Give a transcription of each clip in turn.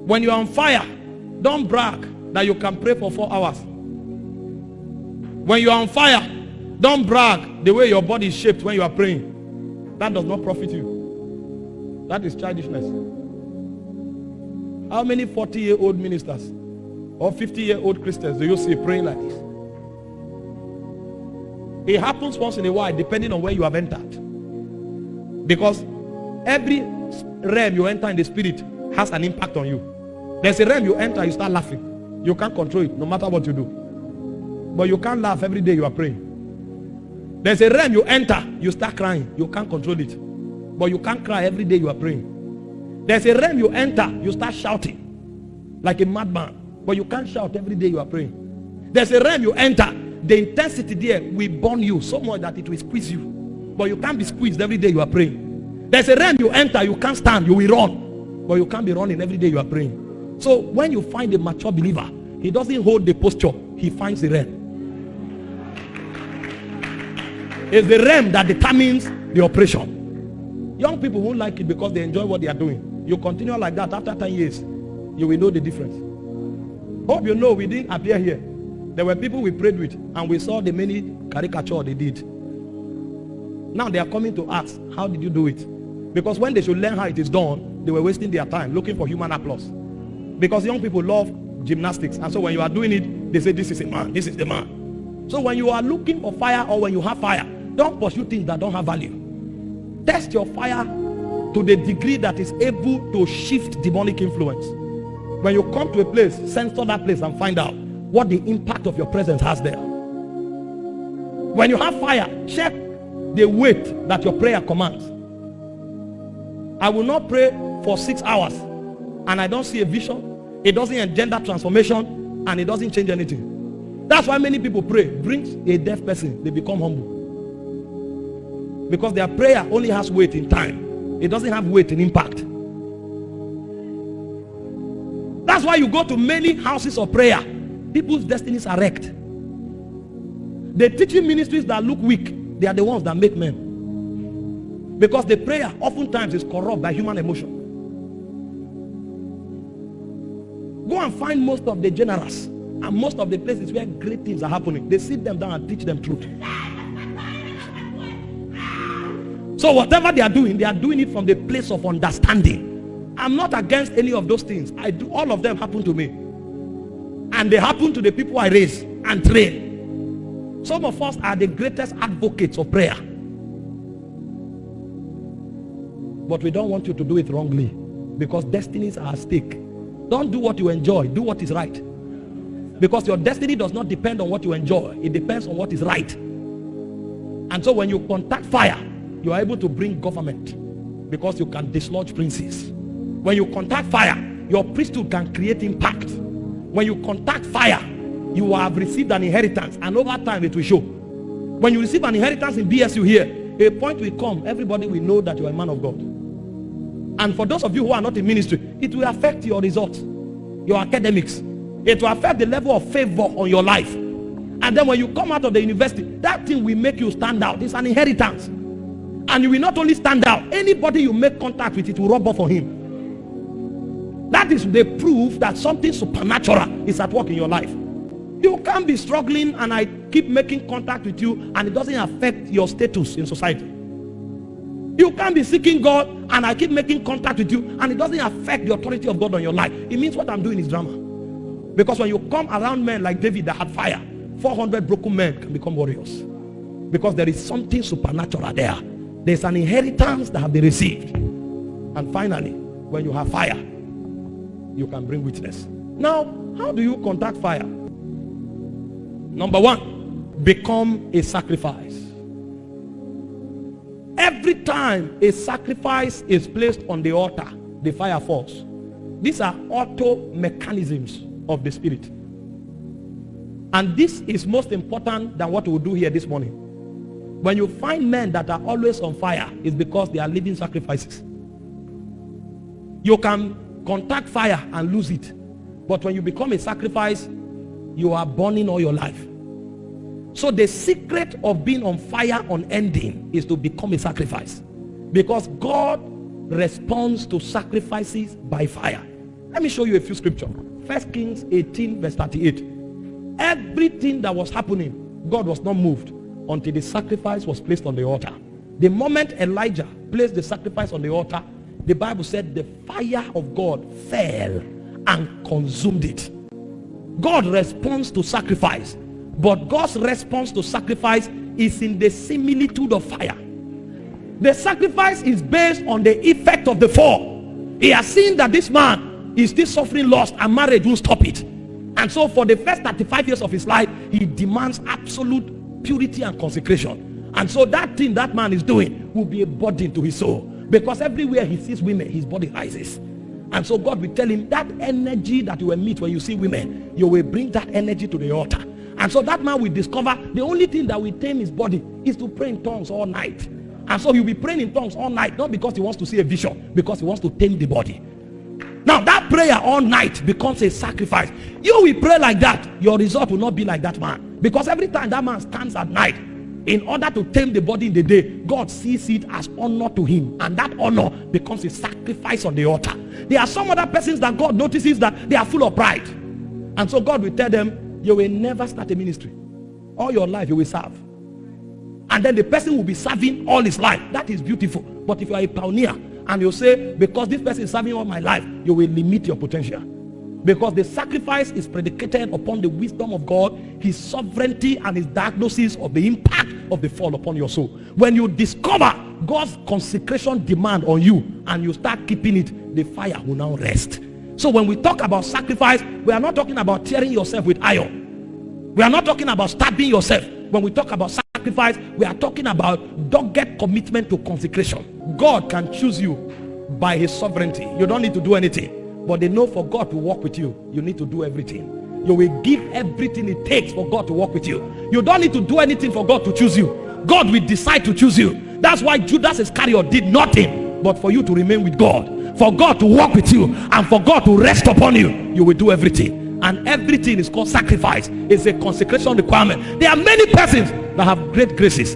When you are on fire, don't brag that you can pray for 4 hours. When you are on fire, don't brag the way your body is shaped when you are praying. That does not profit you. That is childishness. How many 40-year-old ministers or 50-year-old Christians do you see praying like this? It happens once in a while depending on where you have entered. Because every realm you enter in the spirit has an impact on you. There's a realm you enter, you start laughing. You can't control it no matter what you do. But you can't laugh every day you are praying. There's a realm you enter, you start crying. You can't control it. But you can't cry every day you are praying. There's a realm you enter, you start shouting like a madman. But you can't shout every day you are praying. There's a realm you enter, the intensity there will burn you so much that it will squeeze you. But you can't be squeezed every day you are praying. There's a realm you enter, you can't stand, you will run. But you can't be running every day you are praying. So when you find a mature believer, he doesn't hold the posture, he finds the realm. It's the realm that determines the operation. Young people won't like it because they enjoy what they are doing. You continue like that, after 10 years, you will know the difference. Hope you know we didn't appear here. There were people we prayed with and we saw the many caricature they did. Now they are coming to ask, how did you do it? Because when they should learn how it is done, they were wasting their time looking for human applause. Because young people love gymnastics, and so when you are doing it, they say this is a man, this is the man. So when you are looking for fire or when you have fire, don't pursue things that don't have value. Test your fire to the degree that is able to shift demonic influence. When you come to a place, censor that place and find out what the impact of your presence has there. When you have fire, check the weight that your prayer commands. I will not pray for 6 hours and I don't see a vision. It doesn't engender transformation and it doesn't change anything. That's why many people pray. Brings a deaf person, they become humble. Because their prayer only has weight in time. It doesn't have weight in impact. That's why you go to many houses of prayer. People's destinies are wrecked. The teaching ministries that look weak, they are the ones that make men. Because the prayer oftentimes is corrupt by human emotion. Go and find most of the generals and most of the places where great things are happening. They sit them down and teach them truth. So whatever they are doing it from the place of understanding. I'm not against any of those things. I do. All of them happen to me. And they happen to the people I raise and train. Some of us are the greatest advocates of prayer. But we don't want you to do it wrongly. Because destinies are at stake. Don't do what you enjoy. Do what is right. Because your destiny does not depend on what you enjoy. It depends on what is right. And so when you contact fire, you are able to bring government. Because you can dislodge princes. When you contact fire, your priesthood can create impact. When you contact fire, you have received an inheritance. And over time it will show. When you receive an inheritance in BSU here, a point will come. Everybody will know that you are a man of God. And for those of you who are not in ministry, it will affect your results, your academics. It will affect the level of favor on your life. And then when you come out of the university, that thing will make you stand out. It's an inheritance. And you will not only stand out, anybody you make contact with, it will rub off on him. That is the proof that something supernatural is at work in your life. You can't be struggling and I keep making contact with you and it doesn't affect your status in society. You can't be seeking God and I keep making contact with you and it doesn't affect the authority of God on your life. It means what I'm doing is drama. Because when you come around men like David that had fire, 400 broken men can become warriors. Because there is something supernatural there. There's an inheritance that have been received. And finally, when you have fire, you can bring witness. Now, how do you contact fire? Number one, become a sacrifice. Every time a sacrifice is placed on the altar, the fire falls. These are auto mechanisms of the spirit. And this is most important than what we'll do here this morning. When you find men that are always on fire, it's because they are living sacrifices. You can contact fire and lose it. But when you become a sacrifice, you are burning all your life. So the secret of being on fire unending is to become a sacrifice. Because God responds to sacrifices by fire. Let me show you a few scriptures. 1 Kings 18 verse 38. Everything that was happening, God was not moved until the sacrifice was placed on the altar. The moment Elijah placed the sacrifice on the altar, the Bible said the fire of God fell and consumed it. God responds to sacrifice, but God's response to sacrifice is in the similitude of fire. The sacrifice is based on the effect of the fall. He has seen that this man is still suffering loss and marriage won't stop it. And so for the first 35 years of his life, he demands absolute purity and consecration. And so that thing that man is doing will be a burden to his soul. Because everywhere he sees women, his body rises. And so God will tell him that energy that you will meet when you see women, you will bring that energy to the altar. And so that man will discover the only thing that will tame his body is to pray in tongues all night. And so he'll be praying in tongues all night, not because he wants to see a vision, because he wants to tame the body. Now that prayer all night becomes a sacrifice. You will pray like that, your result will not be like that man. Because every time that man stands at night, in order to tame the body in the day, God sees it as honor to him. And that honor becomes a sacrifice on the altar. There are some other persons that God notices that they are full of pride. And so God will tell them, you will never start a ministry. All your life you will serve. And then the person will be serving all his life. That is beautiful. But if you are a pioneer and you say, because this person is serving all my life, you will limit your potential. Because the sacrifice is predicated upon the wisdom of God, his sovereignty, and his diagnosis of the impact of the fall upon your soul. When you discover God's consecration demand on you and you start keeping it, the fire will now rest. So when we talk about sacrifice, we are not talking about tearing yourself with iron. We are not talking about stabbing yourself. When we talk about sacrifice, we are talking about dogged commitment to consecration. God can choose you by his sovereignty. You don't need to do anything. But they know for God to walk with you, you need to do everything. You will give everything it takes for God to walk with you. You don't need to do anything for God to choose you. God will decide to choose you. That's why Judas Iscariot did nothing but for you to remain with God. For God to walk with you and for God to rest upon you, you will do everything. And everything is called sacrifice. It's a consecration requirement. There are many persons that have great graces.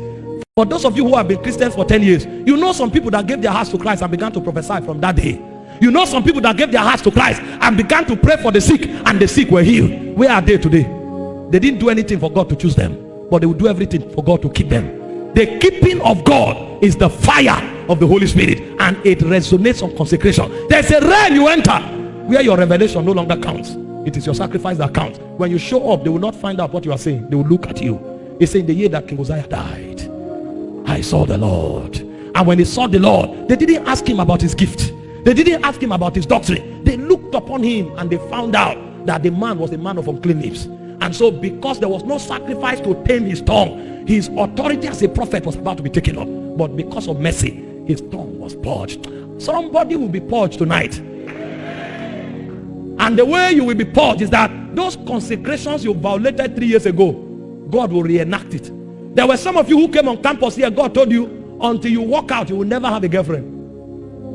For those of you who have been Christians for 10 years, you know some people that gave their hearts to Christ and began to prophesy from that day. You know some people that gave their hearts to Christ and began to pray for the sick, and the sick were healed. Where are they today? They didn't do anything for God to choose them, but they will do everything for God to keep them. The keeping of God is the fire of the Holy Spirit, and it resonates on consecration. There's a realm you enter where your revelation no longer counts. It is your sacrifice that counts. When you show up, they will not find out what you are saying. They will look at you. It's in the year that King Uzziah died, I saw the Lord. And when they saw the Lord, they didn't ask him about his gift. They didn't ask him about his doctrine. They looked upon him and they found out that the man was a man of unclean lips. And so because there was no sacrifice to tame his tongue, his authority as a prophet was about to be taken up. But because of mercy, his tongue was purged. Somebody will be purged tonight. And the way you will be purged is that those consecrations you violated 3 years ago, God will reenact it. There were some of you who came on campus here, God told you, until you walk out, you will never have a girlfriend.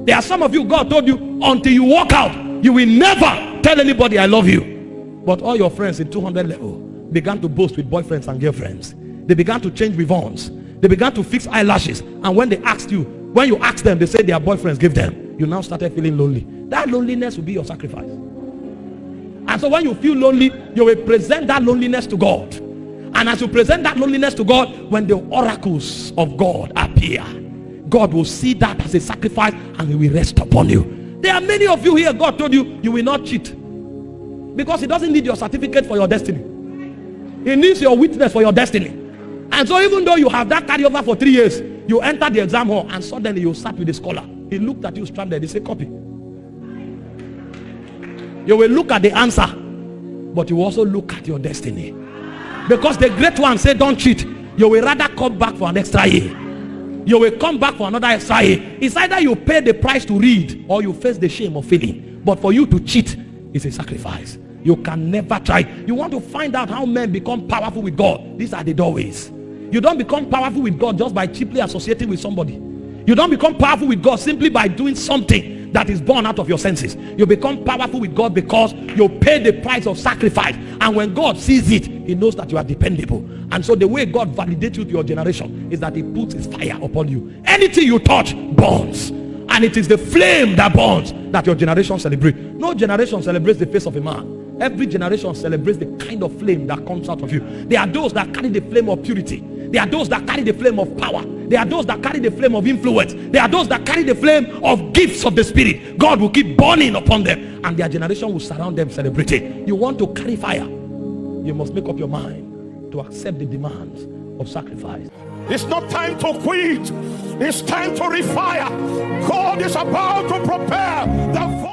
There are some of you, God told you, until you walk out, you will never tell anybody I love you. But all your friends in 200 level began to boast with boyfriends and girlfriends. They began to change ribbons. They began to fix eyelashes. And when they asked you, when you asked them, they said their boyfriends give them. You now started feeling lonely. That loneliness will be your sacrifice. And so when you feel lonely, you will present that loneliness to God. And as you present that loneliness to God, when the oracles of God appear, God will see that as a sacrifice and he will rest upon you. There are many of you here, God told you, you will not cheat. Because he doesn't need your certificate for your destiny. He needs your witness for your destiny. And so even though you have that carryover for 3 years, you enter the exam hall and suddenly you sat with a scholar. He looked at you stranded. He said, copy. You will look at the answer, but you also look at your destiny. Because the great one said, don't cheat. You will rather come back for an extra year. You will come back for another extra year. It's either you pay the price to read or you face the shame of failing. But for you to cheat is a sacrifice. You can never try. You want to find out how men become powerful with God. These are the doorways. You don't become powerful with God just by cheaply associating with somebody. You don't become powerful with God simply by doing something that is born out of your senses. You become powerful with God because you pay the price of sacrifice. And when God sees it, he knows that you are dependable. And so the way God validates you to your generation is that he puts his fire upon you. Anything you touch burns. And it is the flame that burns that your generation celebrates. No generation celebrates the face of a man. Every generation celebrates the kind of flame that comes out of you. There are those that carry the flame of purity. There are those that carry the flame of power. There are those that carry the flame of influence. There are those that carry the flame of gifts of the Spirit. God will keep burning upon them, and their generation will surround them celebrating. You want to carry fire, you must make up your mind to accept the demands of sacrifice. It's not time to quit. It's time to refire. God is about to prepare the